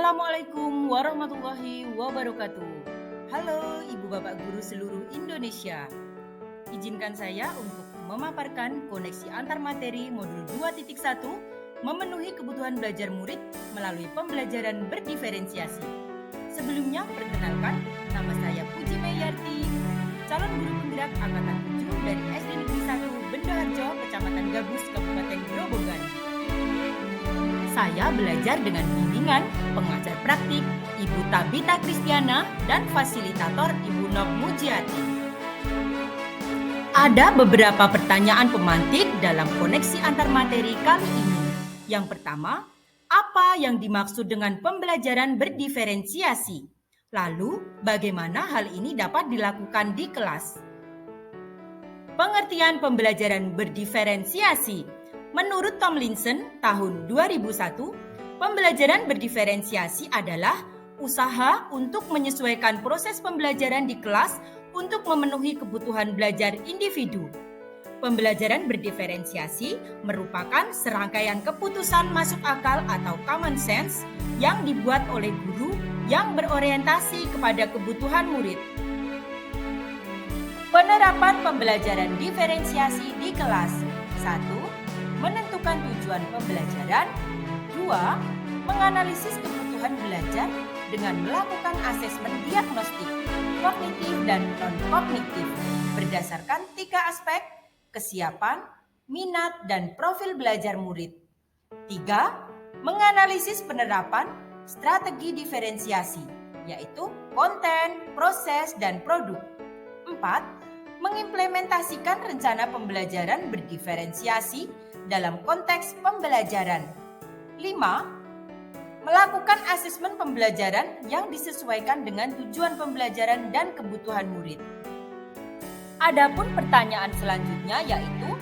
Assalamualaikum warahmatullahi wabarakatuh. Halo Ibu Bapak Guru seluruh Indonesia. Izinkan saya untuk memaparkan koneksi antar materi modul 2.1 memenuhi kebutuhan belajar murid melalui pembelajaran berdiferensiasi. Sebelumnya perkenalkan, nama saya Puji Meyarti, calon guru penggerak angkatan 7 dari SD Negeri 1 Bendoharjo, Kecamatan Gabus, Kabupaten Grobogan. Saya belajar dengan bimbingan pengajar praktik Ibu Tabita Kristiana dan fasilitator Ibu Nok Mujiati. Ada beberapa pertanyaan pemantik dalam koneksi antar materi kali ini. Yang pertama, apa yang dimaksud dengan pembelajaran berdiferensiasi? Lalu, bagaimana hal ini dapat dilakukan di kelas? Pengertian pembelajaran berdiferensiasi. Menurut Tomlinson tahun 2001, pembelajaran berdiferensiasi adalah usaha untuk menyesuaikan proses pembelajaran di kelas untuk memenuhi kebutuhan belajar individu. Pembelajaran berdiferensiasi merupakan serangkaian keputusan masuk akal atau common sense yang dibuat oleh guru yang berorientasi kepada kebutuhan murid. Penerapan pembelajaran diferensiasi di kelas. 1. Menentukan tujuan pembelajaran. 2. Menganalisis kebutuhan belajar dengan melakukan asesmen diagnostik, kognitif dan non-kognitif berdasarkan 3 aspek: kesiapan, minat, dan profil belajar murid. 3. Menganalisis penerapan strategi diferensiasi, yaitu konten, proses, dan produk. 4. Mengimplementasikan rencana pembelajaran berdiferensiasi dalam konteks pembelajaran. 5. Melakukan asesmen pembelajaran yang disesuaikan dengan tujuan pembelajaran dan kebutuhan murid. Adapun pertanyaan selanjutnya yaitu,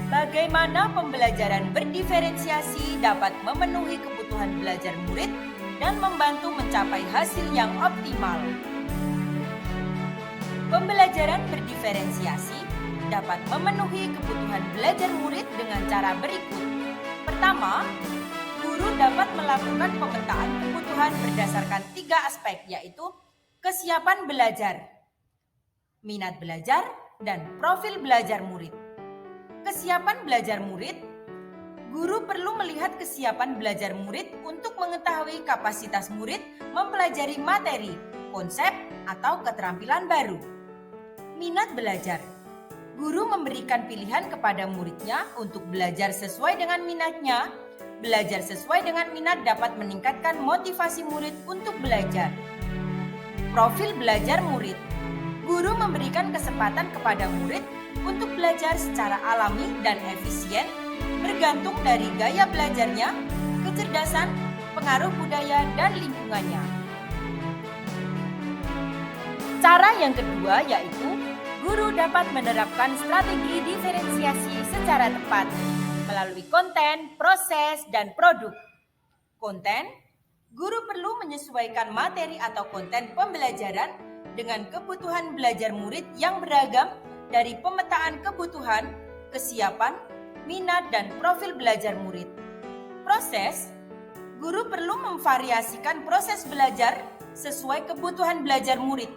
bagaimana pembelajaran berdiferensiasi dapat memenuhi kebutuhan belajar murid dan membantu mencapai hasil yang optimal? Pembelajaran berdiferensiasi dapat memenuhi kebutuhan belajar murid dengan cara berikut. Pertama, guru dapat melakukan pemetaan kebutuhan berdasarkan 3 aspek, yaitu kesiapan belajar, minat belajar, dan profil belajar murid. Kesiapan belajar murid, guru perlu melihat kesiapan belajar murid untuk mengetahui kapasitas murid mempelajari materi, konsep, atau keterampilan baru. Minat belajar, guru memberikan pilihan kepada muridnya untuk belajar sesuai dengan minatnya. Belajar sesuai dengan minat dapat meningkatkan motivasi murid untuk belajar. Profil belajar murid, guru memberikan kesempatan kepada murid untuk belajar secara alami dan efisien, bergantung dari gaya belajarnya, kecerdasan, pengaruh budaya, dan lingkungannya. Cara yang kedua yaitu guru dapat menerapkan strategi diferensiasi secara tepat melalui konten, proses, dan produk. Konten, guru perlu menyesuaikan materi atau konten pembelajaran dengan kebutuhan belajar murid yang beragam dari pemetaan kebutuhan, kesiapan, minat, dan profil belajar murid. Proses, guru perlu memvariasikan proses belajar sesuai kebutuhan belajar murid.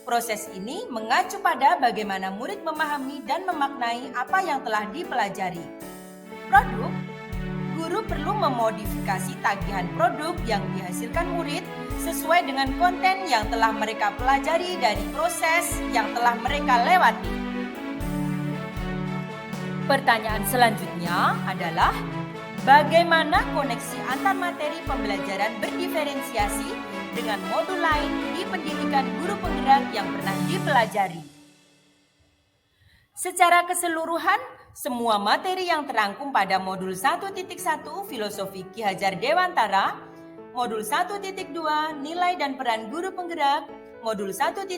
Proses ini mengacu pada bagaimana murid memahami dan memaknai apa yang telah dipelajari. Produk, guru perlu memodifikasi tagihan produk yang dihasilkan murid sesuai dengan konten yang telah mereka pelajari dari proses yang telah mereka lewati. Pertanyaan selanjutnya adalah, bagaimana koneksi antar materi pembelajaran berdiferensiasi dengan modul lain di pendidikan guru penggerak yang pernah dipelajari? Secara keseluruhan, semua materi yang terangkum pada modul 1.1 Filosofi Ki Hajar Dewantara, modul 1.2 Nilai dan Peran Guru Penggerak, modul 1.3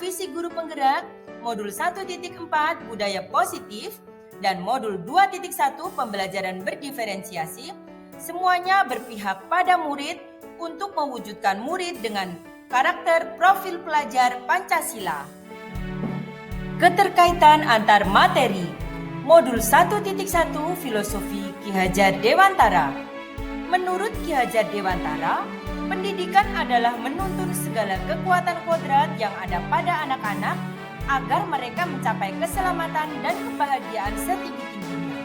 Visi Guru Penggerak, modul 1.4 Budaya Positif, dan modul 2.1 Pembelajaran Berdiferensiasi, semuanya berpihak pada murid untuk mewujudkan murid dengan karakter profil pelajar Pancasila. Keterkaitan antar materi. Modul 1.1 Filosofi Ki Hajar Dewantara. Menurut Ki Hajar Dewantara, Pendidikan adalah menuntun segala kekuatan kodrat yang ada pada anak-anak agar mereka mencapai keselamatan dan kebahagiaan setinggi-tingginya.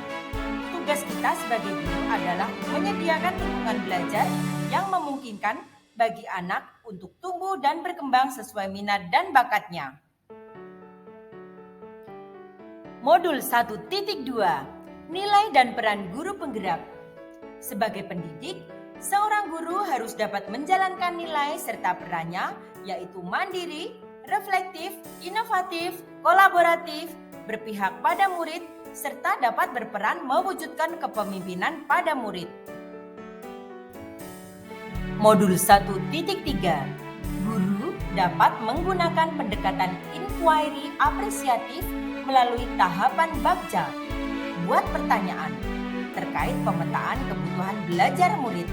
Tugas kita sebagai guru adalah menyediakan lingkungan belajar yang memungkinkan bagi anak untuk tumbuh dan berkembang sesuai minat dan bakatnya. Modul 1.2 Nilai dan peran guru penggerak. Sebagai pendidik, seorang guru harus dapat menjalankan nilai serta perannya, yaitu mandiri, reflektif, inovatif, kolaboratif, berpihak pada murid, serta dapat berperan mewujudkan kepemimpinan pada murid. Modul 1.3 Guru dapat menggunakan pendekatan inquiry apresiatif melalui tahapan bagja. Buat pertanyaan terkait pemetaan kebutuhan belajar murid.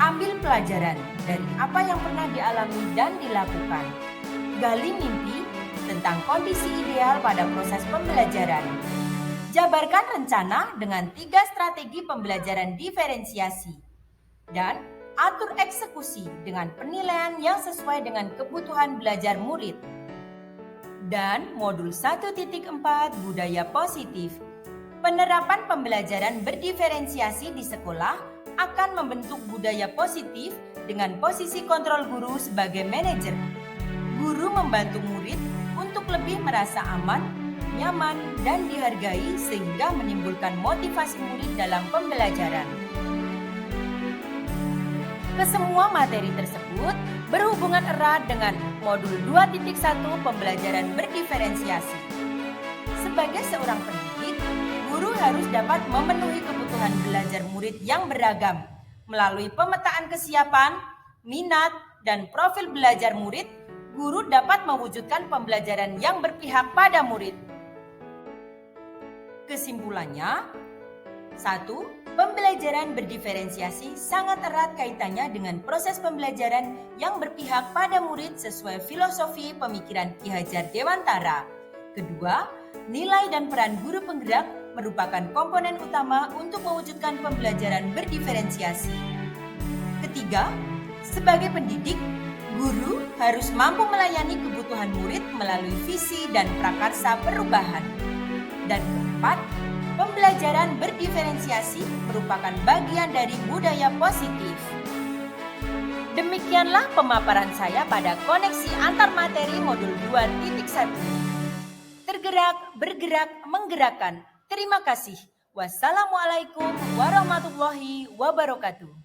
Ambil pelajaran dari apa yang pernah dialami dan dilakukan. Gali mimpi tentang kondisi ideal pada proses pembelajaran. Jabarkan rencana dengan 3 strategi pembelajaran diferensiasi. Dan atur eksekusi dengan penilaian yang sesuai dengan kebutuhan belajar murid. Dan modul 1.4 budaya positif. Penerapan pembelajaran berdiferensiasi di sekolah akan membentuk budaya positif dengan posisi kontrol guru sebagai manajer. Guru membantu murid untuk lebih merasa aman, nyaman, dan dihargai sehingga menimbulkan motivasi murid dalam pembelajaran. Kesemua materi tersebut berhubungan erat dengan modul 2.1 pembelajaran berdiferensiasi. Sebagai seorang pendidik, guru harus dapat memenuhi kebutuhan belajar murid yang beragam melalui pemetaan kesiapan, minat, dan profil belajar murid. Guru dapat mewujudkan pembelajaran yang berpihak pada murid. Kesimpulannya, 1. Pembelajaran berdiferensiasi sangat erat kaitannya dengan proses pembelajaran yang berpihak pada murid sesuai filosofi pemikiran Ki Hajar Dewantara. Kedua, nilai dan peran guru penggerak merupakan komponen utama untuk mewujudkan pembelajaran berdiferensiasi. Ketiga, sebagai pendidik, guru harus mampu melayani kebutuhan murid melalui visi dan prakarsa perubahan. Dan keempat, pembelajaran berdiferensiasi merupakan bagian dari budaya positif. Demikianlah pemaparan saya pada koneksi antar materi modul 2.1. Tergerak, bergerak, menggerakkan. Terima kasih. Wassalamualaikum warahmatullahi wabarakatuh.